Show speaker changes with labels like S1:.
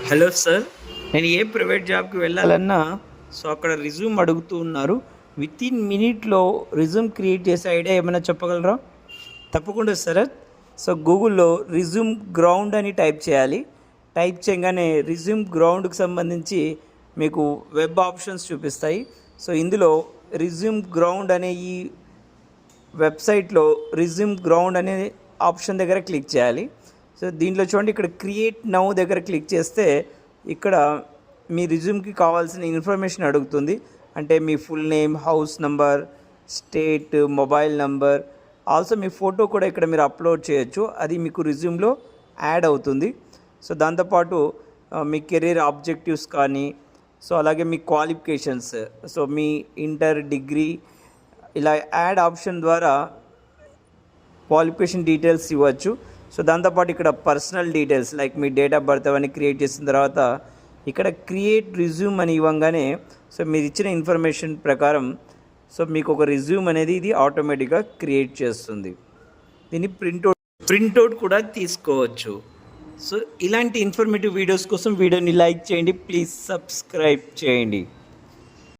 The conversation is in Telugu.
S1: హలో సార్, నేను ఏ ప్రైవేట్ జాబ్కి వెళ్ళాలన్నా అక్కడ రిజ్యూమ్ అడుగుతూ ఉన్నారు. విత్ ఇన్ మినిట్లో రిజ్యూమ్ క్రియేట్ చేసే ఐడియా ఏమైనా చెప్పగలరా? తప్పకుండా సార్. గూగుల్లో రిజ్యూమ్ గ్రౌండ్ అని టైప్ చేయాలి. టైప్ చేయగానే రిజ్యూమ్ గ్రౌండ్కి సంబంధించి మీకు వెబ్ ఆప్షన్స్ చూపిస్తాయి. ఇందులో రిజ్యూమ్ గ్రౌండ్ అనే ఈ వెబ్సైట్లో రిజ్యూమ్ గ్రౌండ్ అనే ఆప్షన్ దగ్గర క్లిక్ చేయాలి. దీంట్లో చూడండి, ఇక్కడ క్రియేట్ నౌ దగ్గర క్లిక్ చేస్తే ఇక్కడ మీ రిజ్యూమ్కి కావాల్సిన ఇన్ఫర్మేషన్ అడుగుతుంది. అంటే మీ full name, house number, state, mobile number, also మీ ఫోటో కూడా ఇక్కడ మీరు అప్లోడ్ చేయొచ్చు. అది మీకు రిజ్యూమ్లో యాడ్ అవుతుంది. దాంతోపాటు మీ కెరీర్ ఆబ్జెక్టివ్స్ కానీ, అలాగే మీ క్వాలిఫికేషన్స్, మీ ఇంటర్, డిగ్రీ, ఇలా యాడ్ ఆప్షన్ ద్వారా క్వాలిఫికేషన్ డీటెయిల్స్ ఇవ్వచ్చు. దాంతోపాటు ఇక్కడ personal details like me date of birth అవన్నీ క్రియేట్ చేసిన తర్వాత ఇక్కడ క్రియేట్ రిజ్యూమ్ అని ఇవ్వగానే మీరు ఇచ్చిన ఇన్ఫర్మేషన్ ప్రకారం మీకు ఒక రిజ్యూమ్ అనేది ఇది ఆటోమేటిక్గా క్రియేట్ చేస్తుంది. దీన్ని ప్రింట్అవుట్ కూడా తీసుకోవచ్చు. ఇలాంటి ఇన్ఫర్మేటివ్ వీడియోస్ కోసం వీడియోని లైక్ చేయండి, ప్లీజ్ సబ్స్క్రైబ్ చేయండి.